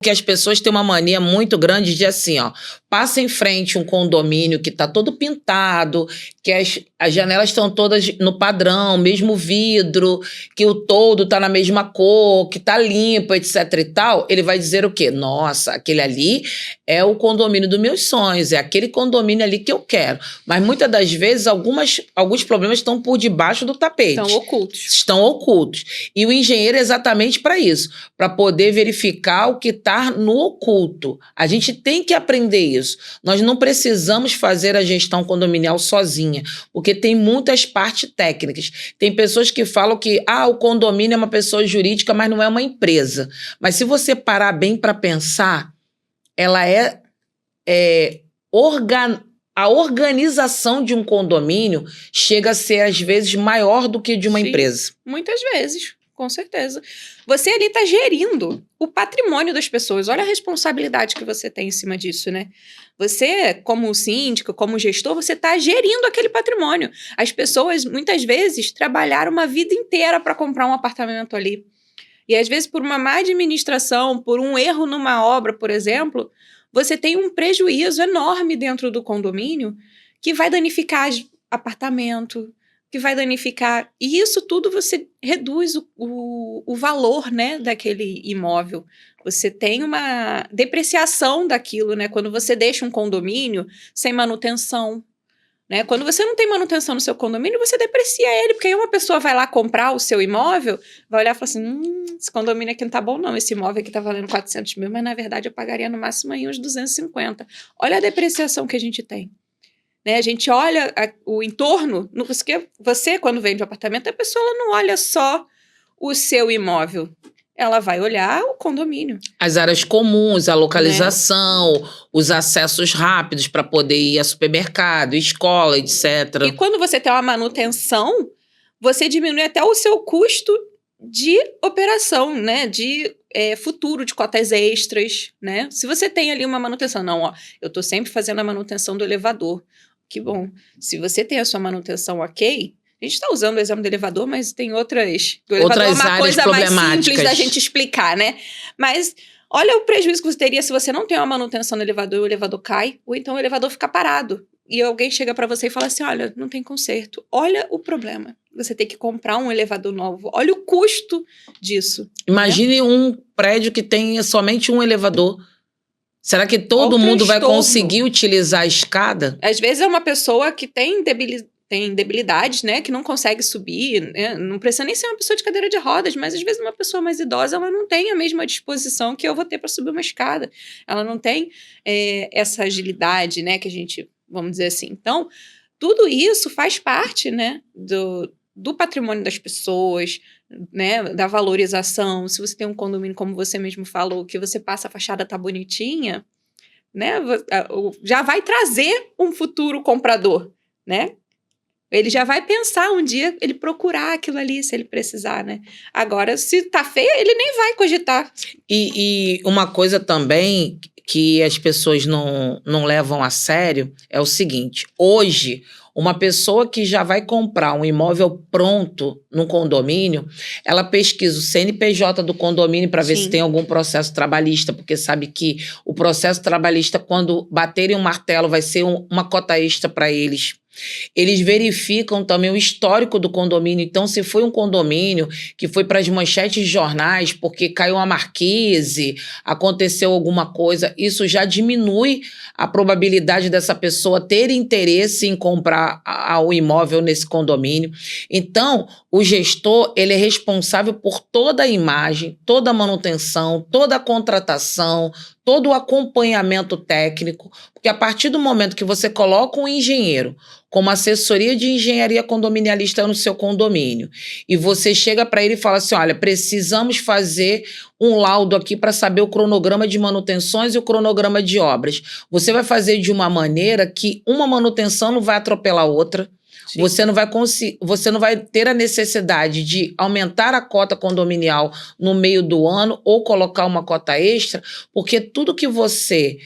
que as pessoas têm uma mania muito grande de assim, ó, passa em frente um condomínio que tá todo pintado, que as janelas estão todas no padrão, mesmo vidro, que o toldo tá na mesma cor, que tá limpo, etc e tal, ele vai dizer o quê? Nossa, aquele ali é o condomínio dos meus sonhos, é aquele condomínio ali que eu quero. Mas muitas das vezes alguns problemas estão por debaixo do tapete. Estão ocultos. Estão ocultos. E o engenheiro é exatamente para isso, para poder verificar o que está no oculto. A gente tem que aprender isso. Nós não precisamos fazer a gestão condominial sozinha, porque tem muitas partes técnicas. Tem pessoas que falam que o condomínio é uma pessoa jurídica, mas não é uma empresa. Mas se você parar bem para pensar, ela a organização de um condomínio chega a ser, às vezes, maior do que de uma empresa. Muitas vezes, com certeza. Você ali está gerindo o patrimônio das pessoas. Olha a responsabilidade que você tem em cima disso, né? Você, como síndico, como gestor, você está gerindo aquele patrimônio. As pessoas, muitas vezes, trabalharam uma vida inteira para comprar um apartamento ali. E, às vezes, por uma má administração, por um erro numa obra, por exemplo, você tem um prejuízo enorme dentro do condomínio que vai danificar apartamento, que vai danificar... E isso tudo você reduz o valor, né, daquele imóvel. Você tem uma depreciação daquilo, né? Quando você deixa um condomínio sem manutenção, né? Quando você não tem manutenção no seu condomínio, você deprecia ele, porque aí uma pessoa vai lá comprar o seu imóvel, vai olhar e falar assim, esse condomínio aqui não tá bom não, esse imóvel aqui tá valendo 400 mil, mas na verdade eu pagaria no máximo aí uns 250. Olha a depreciação que a gente tem. Né? A gente olha o entorno, porque você, quando vende um apartamento, a pessoa ela não olha só o seu imóvel, ela vai olhar o condomínio. As áreas comuns, a localização, os acessos rápidos para poder ir a supermercado, escola, etc. E quando você tem uma manutenção, você diminui até o seu custo de operação, né? De futuro, de cotas extras, né? Se você tem ali uma manutenção, eu estou sempre fazendo a manutenção do elevador. Que bom. Se você tem a sua manutenção ok... A gente está usando o exemplo do elevador, mas tem outras... O elevador é uma coisa mais simples da gente explicar, né? Mas olha o prejuízo que você teria se você não tem uma manutenção no elevador e o elevador cai, ou então o elevador fica parado. E alguém chega para você e fala assim, olha, não tem conserto. Olha o problema. Você tem que comprar um elevador novo. Olha o custo disso. Imagine um prédio que tem somente um elevador. Será que todo mundo vai conseguir utilizar a escada? Às vezes é uma pessoa que tem debilidades, né, que não consegue subir, né? Não precisa nem ser uma pessoa de cadeira de rodas, mas às vezes uma pessoa mais idosa, ela não tem a mesma disposição que eu vou ter para subir uma escada. Ela não tem essa agilidade, né, que a gente, vamos dizer assim. Então, tudo isso faz parte, né, do patrimônio das pessoas, né, da valorização. Se você tem um condomínio, como você mesmo falou, que você passa, a fachada tá bonitinha, né, já vai trazer um futuro comprador, né? Ele já vai pensar um dia, ele procurar aquilo ali, se ele precisar, né? Agora, se tá feia, ele nem vai cogitar. E uma coisa também que as pessoas não levam a sério é o seguinte, hoje, uma pessoa que já vai comprar um imóvel pronto num condomínio, ela pesquisa o CNPJ do condomínio para ver se tem algum processo trabalhista, porque sabe que o processo trabalhista, quando baterem um martelo, vai ser uma cota extra para eles. Eles verificam também o histórico do condomínio. Então, se foi um condomínio que foi para as manchetes de jornais porque caiu uma marquise, aconteceu alguma coisa, isso já diminui a probabilidade dessa pessoa ter interesse em comprar o imóvel nesse condomínio. Então, o gestor, ele é responsável por toda a imagem, toda a manutenção, toda a contratação, todo o acompanhamento técnico, porque a partir do momento que você coloca um engenheiro como assessoria de engenharia condominialista no seu condomínio, e você chega para ele e fala assim, olha, precisamos fazer um laudo aqui para saber o cronograma de manutenções e o cronograma de obras. Você vai fazer de uma maneira que uma manutenção não vai atropelar a outra. Sim. Você não vai ter a necessidade de aumentar a cota condominial no meio do ano ou colocar uma cota extra, porque tudo que você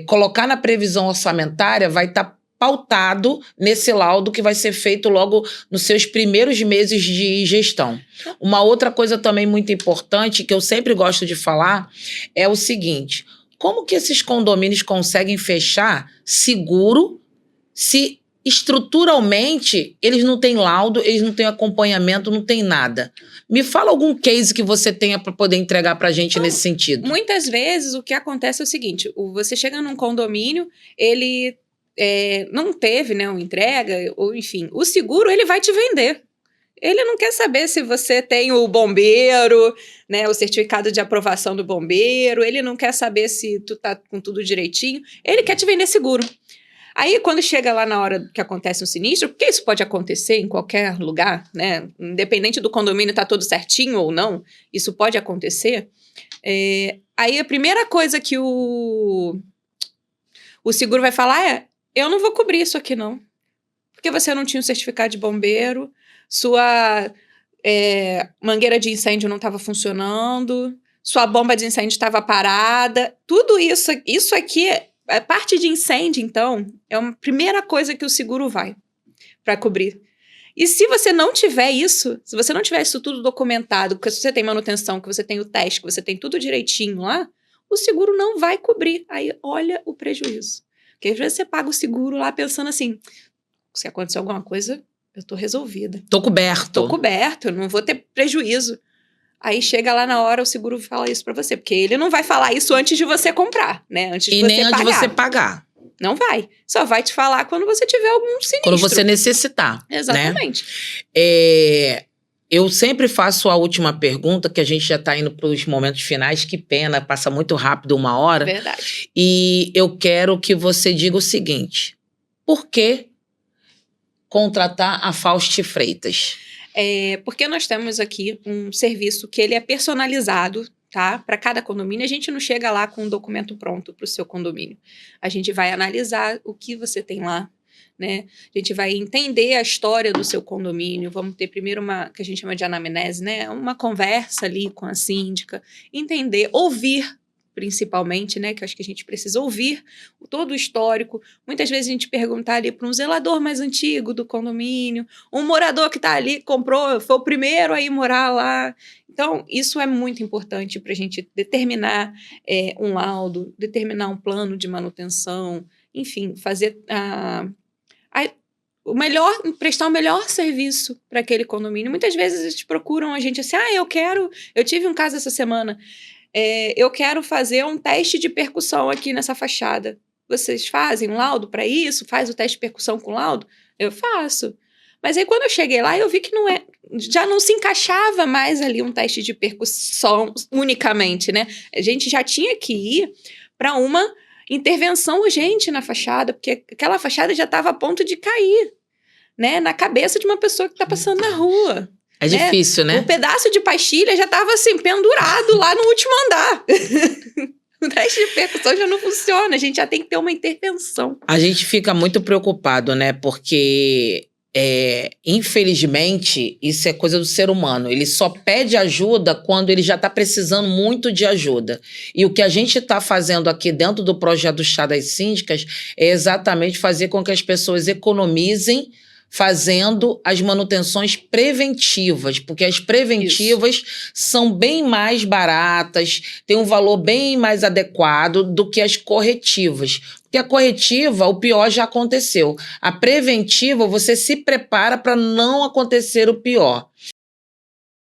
colocar na previsão orçamentária vai estar pautado nesse laudo que vai ser feito logo nos seus primeiros meses de gestão. Uma outra coisa também muito importante, que eu sempre gosto de falar, é o seguinte: como que esses condomínios conseguem fechar seguro se estruturalmente eles não têm laudo, eles não têm acompanhamento, não tem nada? Me fala algum case que você tenha para poder entregar para a gente nesse sentido. Muitas vezes o que acontece é o seguinte: você chega num condomínio, ele não teve, né, uma entrega, ou enfim, o seguro ele vai te vender. Ele não quer saber se você tem o bombeiro, né, o certificado de aprovação do bombeiro, ele não quer saber se tu tá com tudo direitinho, ele quer te vender seguro. Aí, quando chega lá na hora que acontece um sinistro, porque isso pode acontecer em qualquer lugar, né? Independente do condomínio tá tudo certinho ou não, isso pode acontecer. Aí, a primeira coisa que o seguro vai falar é: eu não vou cobrir isso aqui, não. Porque você não tinha o certificado de bombeiro, sua mangueira de incêndio não estava funcionando, sua bomba de incêndio estava parada. Tudo isso aqui... A parte de incêndio, então, é a primeira coisa que o seguro vai para cobrir. E se você não tiver isso, se você não tiver isso tudo documentado, porque se você tem manutenção, que você tem o teste, que você tem tudo direitinho lá, o seguro não vai cobrir. Aí, olha o prejuízo. Porque às vezes você paga o seguro lá pensando assim: se acontecer alguma coisa, eu tô resolvida. Tô coberto, eu não vou ter prejuízo. Aí chega lá na hora, o seguro fala isso pra você. Porque ele não vai falar isso antes de você comprar, né? Antes de e você nem antes de pagar. você pagar. Não vai. Só vai te falar quando você tiver algum sinistro. Quando você necessitar. Exatamente. Né? Eu sempre faço a última pergunta, que a gente já tá indo pros momentos finais. Que pena, passa muito rápido 1 hora. Verdade. E eu quero que você diga o seguinte: por que contratar a Fausti Freitas? Porque nós temos aqui um serviço que ele é personalizado, tá? Para cada condomínio. A gente não chega lá com um documento pronto para o seu condomínio. A gente vai analisar o que você tem lá, né? A gente vai entender a história do seu condomínio. Vamos ter primeiro uma, que a gente chama de anamnese, né? Uma conversa ali com a síndica, entender, ouvir, principalmente, né, que eu acho que a gente precisa ouvir todo o histórico. Muitas vezes a gente perguntar ali para um zelador mais antigo do condomínio, um morador que está ali, comprou, foi o primeiro a ir morar lá. Então, isso é muito importante para a gente determinar um laudo, determinar um plano de manutenção, enfim, fazer prestar o melhor serviço para aquele condomínio. Muitas vezes eles procuram a gente assim: eu tive um caso essa semana, eu quero fazer um teste de percussão aqui nessa fachada. Vocês fazem um laudo para isso? Faz o teste de percussão com laudo? Eu faço. Mas aí quando eu cheguei lá, eu vi que já não se encaixava mais ali um teste de percussão unicamente, né? A gente já tinha que ir para uma intervenção urgente na fachada, porque aquela fachada já estava a ponto de cair, né? Na cabeça de uma pessoa que está passando na rua. É difícil, né? Um pedaço de pastilha já estava assim, pendurado lá no último andar. O teste de percussão já não funciona, a gente já tem que ter uma intervenção. A gente fica muito preocupado, né? Porque, infelizmente, isso é coisa do ser humano. Ele só pede ajuda quando ele já está precisando muito de ajuda. E o que a gente está fazendo aqui dentro do projeto do Chá das Síndicas é exatamente fazer com que as pessoas economizem fazendo as manutenções preventivas, porque as preventivas são bem mais baratas, têm um valor bem mais adequado do que as corretivas. Porque a corretiva, o pior já aconteceu. A preventiva, você se prepara para não acontecer o pior.